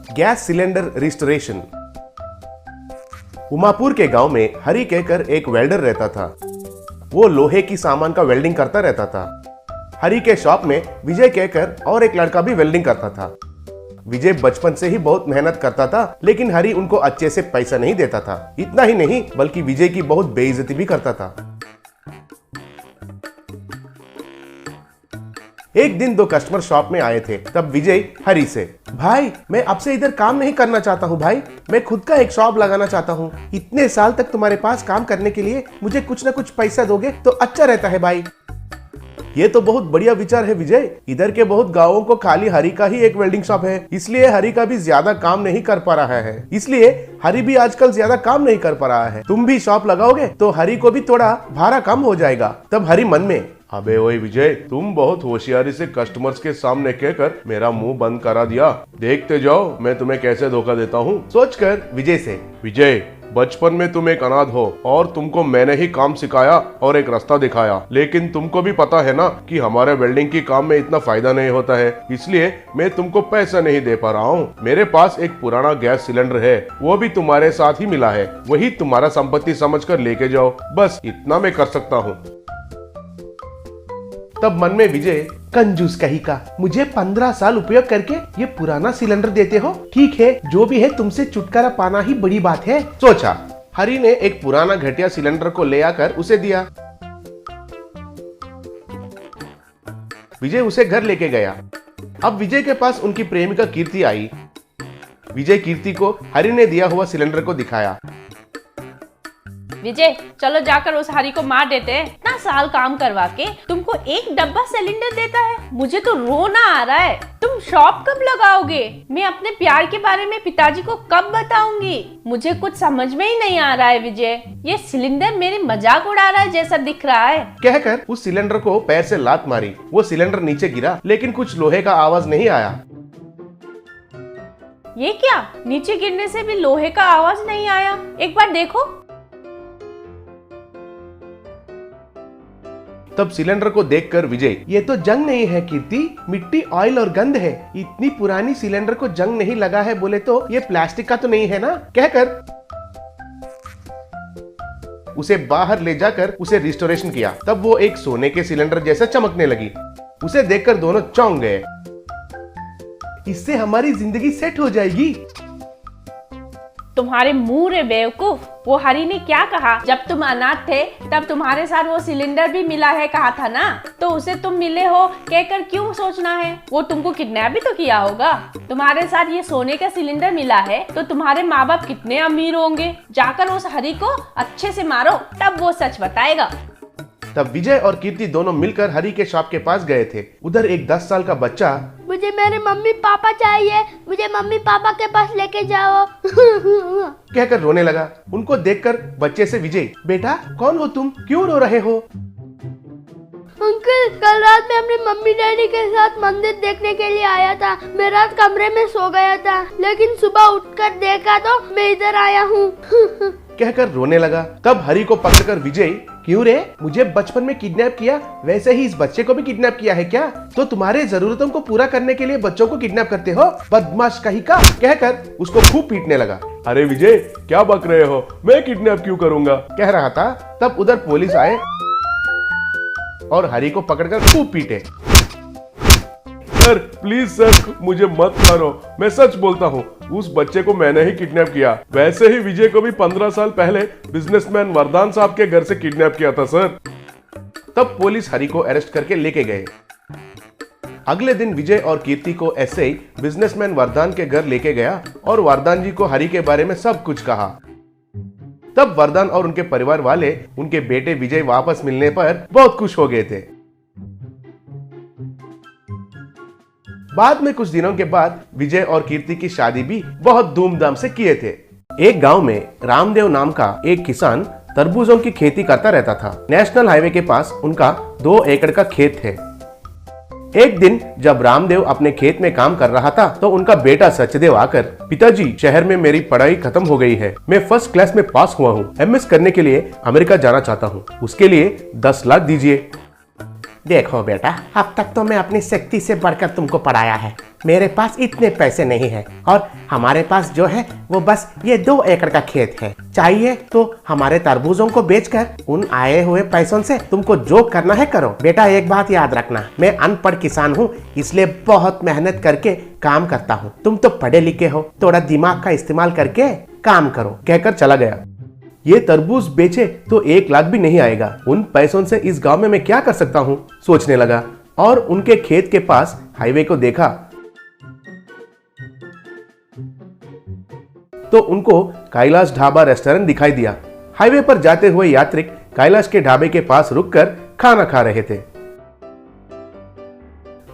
Gas cylinder restoration. Umapur के गांव में हरि कहकर एक वेल्डर रहता था। वो लोहे की सामान का वेल्डिंग करता रहता था। हरि के शॉप में विजय कहकर और एक लड़का भी वेल्डिंग करता था। विजय बचपन से ही बहुत मेहनत करता था, लेकिन हरि उनको अच्छे से पैसा नहीं देता था। इतना ही नहीं बल्कि विजय की बहुत बेइज्जती भी करता था। एक दिन 2 कस्टमर शॉप में आए थे। तब विजय हरि से, भाई मैं आपसे इधर काम नहीं करना चाहता हूँ भाई, मैं खुद का एक शॉप लगाना चाहता हूँ। इतने साल तक तुम्हारे पास काम करने के लिए मुझे कुछ ना कुछ पैसा दोगे तो अच्छा रहता है भाई। ये तो बहुत बढ़िया विचार है विजय। इधर के बहुत गांवों को खाली हरि का ही एक वेल्डिंग शॉप है, इसलिए हरि का भी ज्यादा काम नहीं कर पा रहा है। इसलिए हरि भी आजकल ज्यादा काम नहीं कर पा रहा है। तुम भी शॉप लगाओगे तो हरि को भी थोड़ा भाड़ा कम हो जाएगा। तब हरि मन में, अबे ओए विजय, तुम बहुत होशियारी से कस्टमर्स के सामने कहकर मेरा मुंह बंद करा दिया। देखते जाओ मैं तुम्हें कैसे धोखा देता हूँ। सोचकर विजय से, विजय बचपन में तुम एक अनाथ हो और तुमको मैंने ही काम सिखाया और एक रास्ता दिखाया, लेकिन तुमको भी पता है ना कि हमारे वेल्डिंग की काम में इतना फायदा नहीं होता है, इसलिए मैं तुमको पैसा नहीं दे पा रहा हूँ। मेरे पास एक पुराना गैस सिलेंडर है, वो भी तुम्हारे साथ ही मिला है, वही तुम्हारा संपत्ति समझकर लेके जाओ, बस इतना मैं कर सकता हूँ। तब मन में विजय, कंजूस कहीं का, मुझे 15 साल उपयोग करके ये पुराना सिलेंडर देते हो? ठीक है, जो भी है तुमसे छुटकारा पाना ही बड़ी बात है, सोचा। हरि ने एक पुराना घटिया सिलेंडर को ले आकर उसे दिया। विजय उसे घर लेके गया। अब विजय के पास उनकी प्रेमिका कीर्ति आई। विजय कीर्ति को हरि ने दिया हुआ सिलेंडर को दिखाया। विजय चलो जाकर उस हरि को मार देते हैं। इतना साल काम करवा के तुमको एक डब्बा सिलेंडर देता है, मुझे तो रोना आ रहा है। तुम शॉप कब लगाओगे? मैं अपने प्यार के बारे में पिताजी को कब बताऊंगी? मुझे कुछ समझ में ही नहीं आ रहा है विजय, ये सिलेंडर मेरी मजाक उड़ा रहा है जैसा दिख रहा है। कहकर उस सिलेंडर को पैर से लात मारी। वो सिलेंडर नीचे गिरा, लेकिन कुछ लोहे का आवाज नहीं आया। ये क्या, नीचे गिरने से भी लोहे का आवाज नहीं आया? एक बार देखो। तब सिलेंडर को देखकर विजय, ये तो जंग नहीं है कीर्ति, मिट्टी, ऑयल और गंध है। इतनी पुरानी सिलेंडर को जंग नहीं लगा है बोले तो ये प्लास्टिक का तो नहीं है ना? कहकर उसे बाहर ले जाकर उसे रिस्टोरेशन किया। तब वो एक सोने के सिलेंडर जैसा चमकने लगी। उसे देखकर दोनों चौंक गए। इससे हमारी जिंदगी सेट हो जाएगी। तुम्हारे मुंह रे बेवकूफ, वो हरि ने क्या कहा? जब तुम अनाथ थे तब तुम्हारे साथ वो सिलेंडर भी मिला है कहा था ना, तो उसे तुम मिले हो कहकर क्यों सोचना है? वो तुमको किडनैप भी तो किया होगा। तुम्हारे साथ ये सोने का सिलेंडर मिला है तो तुम्हारे माँ बाप कितने अमीर होंगे। जाकर उस हरि को अच्छे से मारो, तब वो सच बताएगा। तब विजय और कीर्ति दोनों मिलकर हरि के शॉप के पास गए थे। उधर एक 10 साल का बच्चा, मुझे मेरे मम्मी पापा चाहिए, मुझे मम्मी पापा के पास लेके जाओ कहकर रोने लगा। उनको देखकर बच्चे से विजय, बेटा कौन हो तुम, क्यों रो रहे हो? अंकल, कल रात में अपने मम्मी डैडी के साथ मंदिर देखने के लिए आया था। मैं रात कमरे में सो गया था, लेकिन सुबह उठकर देखा तो मैं इधर आया हूँ कहकर रोने लगा। तब हरि को पकड़कर विजय, क्यों रे, मुझे बचपन में किडनैप किया, वैसे ही इस बच्चे को भी किडनैप किया है क्या? तो तुम्हारे जरूरतों को पूरा करने के लिए बच्चों को किडनैप करते हो, बदमाश कहीं का? कहकर उसको खूब पीटने लगा। अरे विजय क्या बक रहे हो, मैं किडनैप क्यों करूंगा, कह रहा था। तब उधर पुलिस आए और हरि को पकड़कर खूब पीटे। सर प्लीज सर, मुझे मत मारो, मैं सच बोलता हूँ, उस बच्चे को मैंने ही किडनैप किया। वैसे ही विजय को भी 15 साल पहले बिजनेसमैन वरदान साहब के घर से किडनैप किया था सर। तब पुलिस हरि को अरेस्ट करके लेके गए। अगले दिन विजय और कीर्ति को एसआई बिजनेसमैन वरदान के घर लेके गया और वरदान जी को हरि के बारे में सब कुछ कहा। तब वरदान और उनके परिवार वाले उनके बेटे विजय वापस मिलने पर बहुत खुश हो गए थे। बाद में कुछ दिनों के बाद विजय और कीर्ति की शादी भी बहुत धूमधाम से किए थे। एक गांव में रामदेव नाम का एक किसान तरबूजों की खेती करता रहता था। नेशनल हाईवे के पास उनका 2 एकड़ का खेत है। एक दिन जब रामदेव अपने खेत में काम कर रहा था तो उनका बेटा सचदेव आकर, पिताजी शहर में मेरी पढ़ाई खत्म हो गई है, मैं फर्स्ट क्लास में पास हुआ हूँ, एमएस करने के लिए अमेरिका जाना चाहता हूँ, उसके लिए 10 लाख दीजिए। देखो बेटा, अब तक तो मैं अपनी शक्ति से बढ़कर तुमको पढ़ाया है, मेरे पास इतने पैसे नहीं है और हमारे पास जो है वो बस ये 2 एकड़ का खेत है। चाहिए तो हमारे तरबूजों को बेचकर उन आए हुए पैसों से तुमको जो करना है करो। बेटा एक बात याद रखना, मैं अनपढ़ किसान हूँ, इसलिए बहुत मेहनत करके काम करता हूँ। तुम तो पढ़े लिखे हो, थोड़ा दिमाग का इस्तेमाल करके काम करो, कहकर चला गया। ये तरबूज बेचे तो 1 लाख भी नहीं आएगा। उन पैसों से इस गांव में मैं क्या कर सकता हूँ, सोचने लगा और उनके खेत के पास हाईवे को देखा तो उनको कैलाश ढाबा रेस्टोरेंट दिखाई दिया। हाईवे पर जाते हुए यात्रिक कैलाश के ढाबे के पास रुककर खाना खा रहे थे।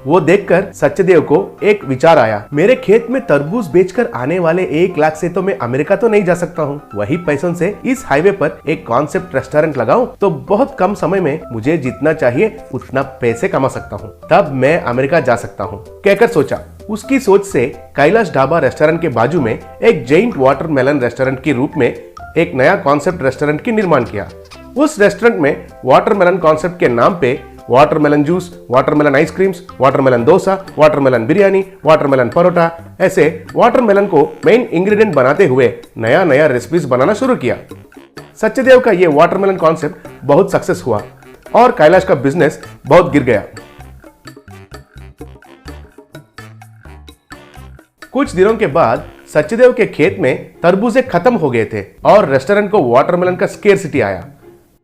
वो देखकर सत्यदेव को एक विचार आया, मेरे खेत में तरबूज बेचकर आने वाले 1 लाख से तो मैं अमेरिका तो नहीं जा सकता हूँ। वही पैसों से इस हाईवे पर एक कॉन्सेप्ट रेस्टोरेंट लगाऊं तो बहुत कम समय में मुझे जितना चाहिए उतना पैसे कमा सकता हूँ, तब मैं अमेरिका जा सकता हूँ, कहकर सोचा। उसकी सोच से कैलाश ढाबा रेस्टोरेंट के बाजू में एक जैंट वाटरमेलन रेस्टोरेंट के रूप में एक नया कॉन्सेप्ट रेस्टोरेंट की निर्माण किया। उस रेस्टोरेंट में वाटरमेलन कॉन्सेप्ट के नाम पे watermelon juice, watermelon ice creams, watermelon dosa, watermelon biryani, watermelon parotta, ऐसे वाटरमेलन को मेन इंग्रेडिएंट बनाते हुए नया नया रेसिपीज बनाना शुरू किया। सत्यदेव का ये वाटरमेलन कॉन्सेप्ट बहुत सक्सेस हुआ और कैलाश का बिजनेस बहुत गिर गया। कुछ दिनों के बाद सत्यदेव के खेत में तरबूजे खत्म हो गए थे और रेस्टोरेंट को वाटरमेलन का स्केर्सिटी आया।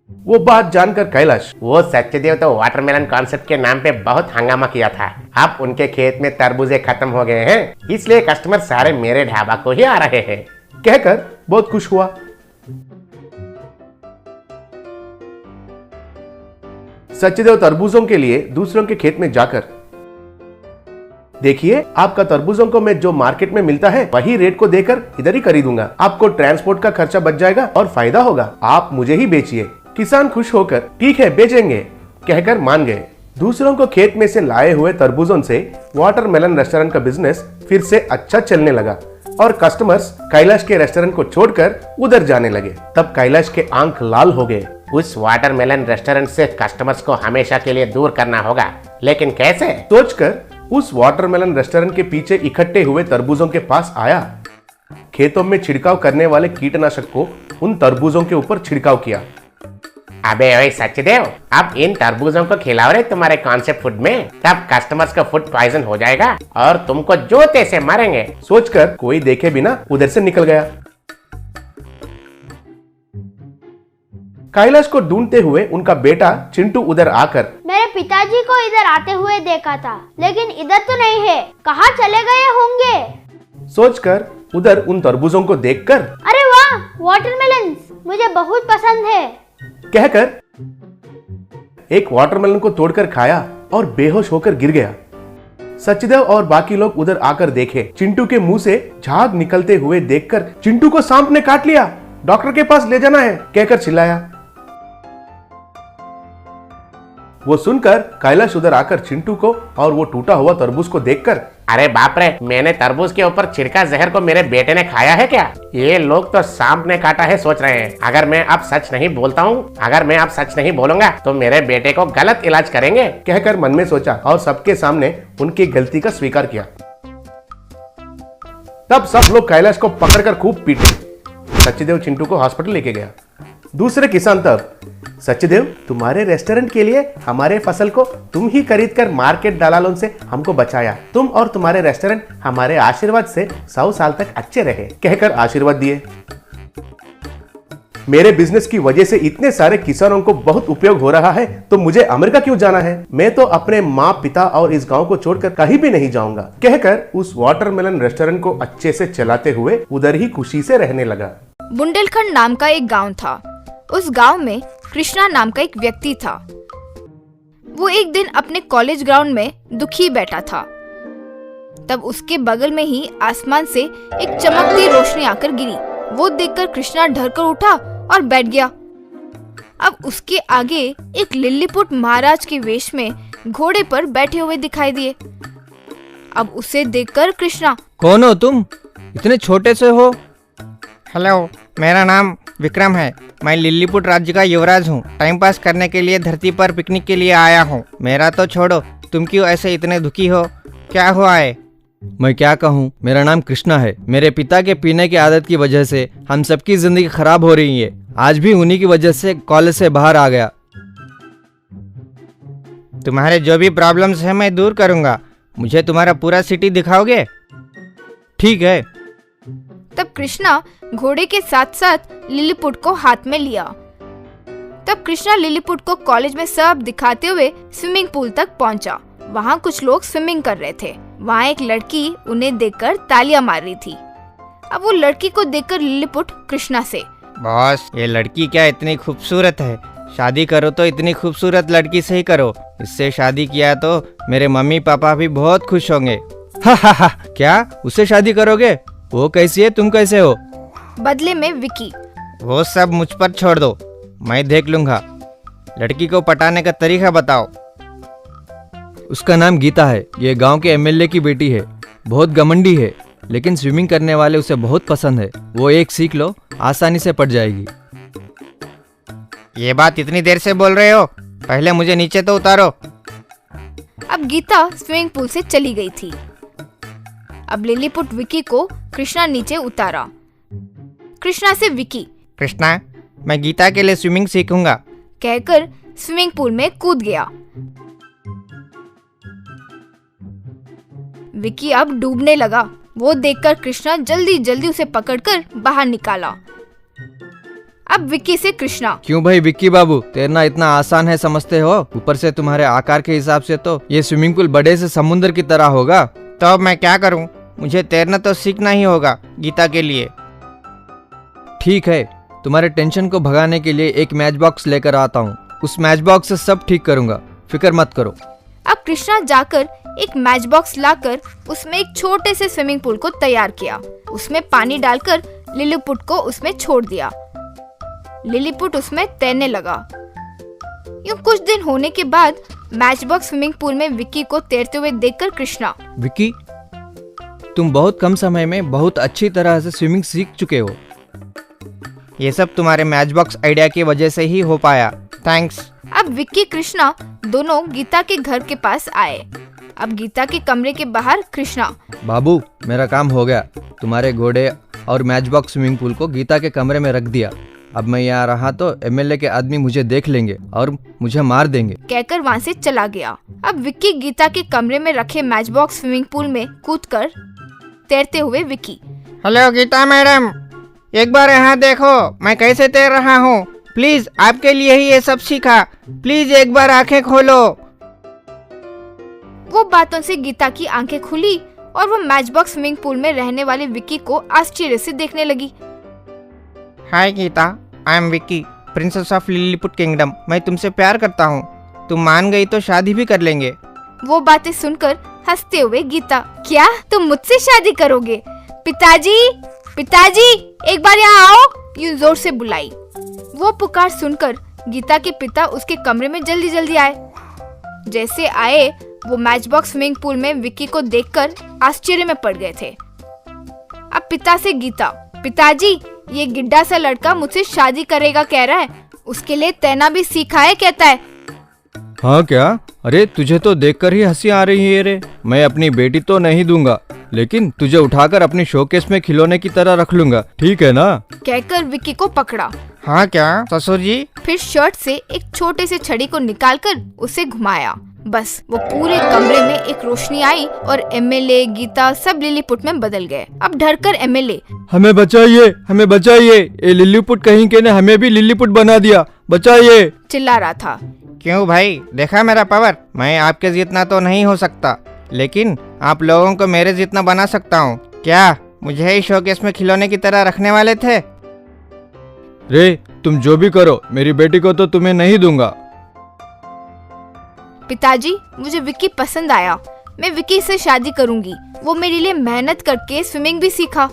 वो बात जानकर कैलाश, वो सत्यदेव तो वाटरमेलन कॉन्सेप्ट के नाम पे बहुत हंगामा किया था। अब उनके खेत में तरबूजे खत्म हो गए हैं, इसलिए कस्टमर सारे मेरे ढाबा को ही आ रहे हैं, कहकर बहुत खुश हुआ। सत्यदेव तरबूजों के लिए दूसरों के खेत में जाकर, देखिए आपका तरबूजों को मैं जो मार्केट में मिलता है वही रेट को देकर इधर ही खरीदूंगा। आपको ट्रांसपोर्ट का खर्चा बच जाएगा और फायदा होगा। आप मुझे ही बेचिए। किसान खुश होकर ठीक है बेचेंगे कहकर मान गए। दूसरों को खेत में से लाए हुए तरबूजों से वाटरमेलन रेस्टोरेंट का बिजनेस फिर से अच्छा चलने लगा और कस्टमर्स कैलाश के रेस्टोरेंट को छोड़कर उधर जाने लगे। तब कैलाश के आंख लाल हो गए। उस वाटरमेलन रेस्टोरेंट से कस्टमर्स को हमेशा के लिए दूर करना होगा, लेकिन कैसे? सोचकर उस वाटरमेलन रेस्टोरेंट के पीछे इकट्ठे हुए तरबूजों के पास आया। खेतों में छिड़काव करने वाले कीटनाशक को उन तरबूजों के ऊपर छिड़काव किया। अबे ओए सत्यदेव, अब इन तरबूजों को खिलाओ रे तुम्हारे कॉन्सेप्ट फूड में, तब कस्टमर्स का फूड पॉइजन हो जाएगा और तुमको जोते से मारेंगे। सोचकर कोई देखे बिना उधर से निकल गया। कैलाश को ढूंढते हुए उनका बेटा चिंटू उधर आकर, मेरे पिताजी को इधर आते हुए देखा था, लेकिन इधर तो नहीं है, कहाँ चले गए होंगे? सोचकर उधर उन तरबूजों को देखकर, अरे वाह, वाटरमेलन मुझे बहुत पसंद है, कहकर एक वाटरमेलन को तोड़कर खाया और बेहोश होकर गिर गया। सचदेव और बाकी लोग उधर आकर देखे। चिंटू के मुंह से झाग निकलते हुए देखकर, चिंटू को सांप ने काट लिया, डॉक्टर के पास ले जाना है, कहकर चिल्लाया। वो सुनकर कैलाश उधर आकर चिंटू को और वो टूटा हुआ तरबूज को देखकर, अरे बाप रे, मैंने तरबूज के ऊपर छिड़का जहर को मेरे बेटे ने खाया है क्या? ये लोग तो सांप ने काटा है सोच रहे हैं। अगर मैं अब सच नहीं बोलूंगा तो मेरे बेटे को गलत इलाज करेंगे, कहकर मन में सोचा और सबके सामने उनकी गलती का स्वीकार किया। तब सब लोग कैलाश को पकड़कर खूब पीटे। सत्यदेव चिंटू को हॉस्पिटल लेके गया। दूसरे किसान तब, सत्यदेव तुम्हारे रेस्टोरेंट के लिए हमारे फसल को तुम ही खरीद कर मार्केट दलालों से हमको बचाया। तुम और तुम्हारे रेस्टोरेंट हमारे आशीर्वाद से 100 साल तक अच्छे रहे, कहकर आशीर्वाद दिए। मेरे बिजनेस की वजह से इतने सारे किसानों को बहुत उपयोग हो रहा है, तो मुझे अमेरिका क्यों जाना है? मैं तो अपने माँ पिता और इस गांव को छोड़कर कहीं भी नहीं जाऊंगा, कहकर उस वाटरमेलन रेस्टोरेंट को अच्छे से चलाते हुए उधर ही खुशी से रहने लगा। बुंदेलखंड नाम का एक गांव था। उस गांव में कृष्णा नाम का एक व्यक्ति था। वो एक दिन अपने कॉलेज ग्राउंड में दुखी बैठा था। तब उसके बगल में ही आसमान से एक चमकती रोशनी आकर गिरी। वो देखकर कृष्णा डर कर उठा और बैठ गया। अब उसके आगे एक लिल्लीपुट महाराज के वेश में घोड़े पर बैठे हुए दिखाई दिए। अब उसे देखकर कृष्णा, कौन हो तुम? इतने छोटे से हो? हेलो, मेरा नाम विक्रम है। मैं लिल्लीपुट राज्य का युवराज हूँ। टाइम पास करने के लिए धरती पर पिकनिक के लिए आया हूँ। मेरा तो छोड़ो, तुम क्यों ऐसे इतने दुखी हो? क्या हुआ है? मैं क्या कहूँ, मेरा नाम कृष्णा है। मेरे पिता के पीने की आदत की वजह से हम सबकी जिंदगी खराब हो रही है। आज भी उन्हीं की वजह से कॉलेज से बाहर आ गया। तुम्हारे जो भी प्रॉब्लम्स हैं मैं दूर करूंगा। मुझे तुम्हारा पूरा सिटी दिखाओगे? ठीक है। तब कृष्णा घोड़े के साथ साथ लिलीपुट को हाथ में लिया। तब कृष्णा लिलीपुट को कॉलेज में सब दिखाते हुए स्विमिंग पूल तक पहुंचा। वहाँ कुछ लोग स्विमिंग कर रहे थे। वहाँ एक लड़की उन्हें देखकर तालियां मार रही थी। अब वो लड़की को देखकर लिलीपुट कृष्णा से, बॉस, ये लड़की क्या इतनी खूबसूरत है? शादी करो तो इतनी खूबसूरत लड़की से ही करो। इससे शादी किया तो मेरे मम्मी पापा भी बहुत खुश होंगे। हा, क्या उससे शादी करोगे? वो कैसी है, तुम कैसे हो? बदले में विकी, वो सब मुझ पर छोड़ दो, मैं देख लूंगा। लड़की को पटाने का तरीका बताओ। उसका नाम गीता है। ये गांव के एमएलए की बेटी है। बहुत घमंडी है, लेकिन स्विमिंग करने वाले उसे बहुत पसंद है। वो एक सीख लो, आसानी से पट जाएगी। ये बात इतनी देर से बोल रहे हो? पहले मुझे नीचे तो उतारो। अब गीता स्विमिंग पूल से चली गई थी। अब लिलीपुट विकी को कृष्णा नीचे उतारा। कृष्णा से विकी, कृष्णा, मैं गीता के लिए स्विमिंग सीखूंगा, कहकर स्विमिंग पूल में कूद गया। विकी अब डूबने लगा। वो देखकर कृष्णा जल्दी जल्दी उसे पकड़कर बाहर निकाला। अब विकी से कृष्णा, क्यों भाई विक्की बाबू, तैरना इतना आसान है समझते हो? ऊपर से तुम्हारे आकार के हिसाब से तो ये स्विमिंग पूल बड़े से समुद्र की तरह होगा। तो अब मैं क्या करूं? मुझे तैरना तो सीखना ही होगा गीता के लिए। ठीक है, तुम्हारे टेंशन को भगाने के लिए एक मैच बॉक्स लेकर आता हूँ। उस मैच बॉक्स से सब ठीक करूंगा, फिक्र मत करो। अब कृष्णा जाकर एक मैच बॉक्स लाकर उसमें एक छोटे से स्विमिंग पूल को तैयार किया। उसमें पानी डालकर लिलीपुट को उसमें छोड़ दिया। लिलीपुट उसमें तैरने लगा। यूं कुछ दिन होने के बाद मैच बॉक्स स्विमिंग पूल में विक्की को तैरते हुए देखकर कृष्णा, विक्की, तुम बहुत कम समय में बहुत अच्छी तरह से स्विमिंग सीख चुके हो। ये सब तुम्हारे मैच बॉक्स आइडिया की वजह से ही हो पाया। थैंक्स। अब विक्की कृष्णा दोनों गीता के घर के पास आए। अब गीता के कमरे के बाहर कृष्णा, बाबू, मेरा काम हो गया। तुम्हारे घोड़े और मैच बॉक्स स्विमिंग पूल को गीता के कमरे में रख दिया। अब मैं यहाँ रहा तो एमएलए के आदमी मुझे देख लेंगे और मुझे मार देंगे, कहकर वहाँ से चला गया। अब विक्की गीता के कमरे में रखे मैच बॉक्स स्विमिंग पूल में कूदकर तैरते हुए विक्की, हेलो गीता मैडम, एक बार यहाँ देखो मैं कैसे तैर रहा हूँ। प्लीज, आपके लिए ही ये सब सीखा। प्लीज एक बार आंखें खोलो। वो बातों से गीता की आंखें खुली और वो मैच बॉक्स स्विमिंग पूल में रहने वाले विक्की को आश्चर्य से देखने लगी। Hi Geeta, I am Vicky, princess of Lilliput kingdom. मैं तुमसे प्यार करता हूँ। तुम मान गई तो शादी भी कर लेंगे। वो बातें सुनकर हंसते हुए गीता, क्या तुम मुझसे शादी करोगे? पिताजी, पिताजी, एक बार यहाँ आओ, यूं जोर से बुलाई। वो पुकार सुनकर गीता के पिता उसके कमरे में जल्दी जल्दी आए। जैसे आए वो मैच बॉक्स स्विमिंग पूल में विक्की को देखकर आश्चर्य में पड़ गए थे। अब पिता से गीता, पिताजी, ये गिड्डा सा लड़का मुझसे शादी करेगा कह रहा है। उसके लिए तैरना भी सीखा है कहता है। हाँ क्या? अरे तुझे तो देखकर ही हंसी आ रही है रे। मैं अपनी बेटी तो नहीं दूंगा, लेकिन तुझे उठाकर अपनी शोकेस में खिलौने की तरह रख लूंगा, ठीक है ना? कहकर विक्की को पकड़ा। हाँ क्या ससुर जी? फिर शर्ट से एक छोटे से छड़ी को निकालकर उसे घुमाया। बस वो पूरे कमरे में एक रोशनी आई और एमएलए, गीता सब लिलीपुट में बदल गए। अब डरकर एमएलए, हमें बचाइए, हमें बचाइए, ये लिलीपुट कहीं के ने हमें भी लिलीपुट बना दिया, बचाइए, चिल्ला रहा था। क्यों भाई, देखा मेरा पावर? मैं आपके जितना तो नहीं हो सकता, लेकिन आप लोगों को मेरे जितना बना सकता हूँ। क्या मुझे ही शोकेस में खिलौने की तरह रखने वाले थे? रे, तुम जो भी करो, मेरी बेटी को तो तुम्हें नहीं दूंगा। पिताजी, मुझे विक्की पसंद आया। मैं विक्की से शादी करूंगी। वो मेरे लिए मेहनत करके स्विमिंग भी सीखा।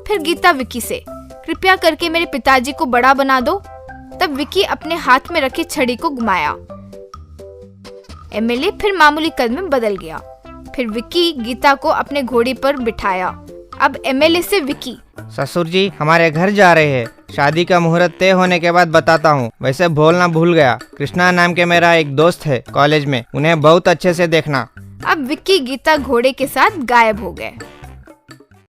फिर गीता विक्की से, कृपया करके मेरे पिताजी को बड़ा बना दो। तब विक्की अपने हाथ में रखी छड़ी को घुमाया। एमएलए फिर मामूली कद में बदल गया। फिर विक्की गीता को अपने घोड़े पर बिठाया। अब एमएलए से विक्की, ससुर जी हमारे घर जा रहे हैं। शादी का मुहूर्त तय होने के बाद बताता हूँ। वैसे बोलना भूल गया, कृष्णा नाम के मेरा एक दोस्त है कॉलेज में, उन्हें बहुत अच्छे से देखना। अब विक्की गीता घोड़े के साथ गायब हो गए।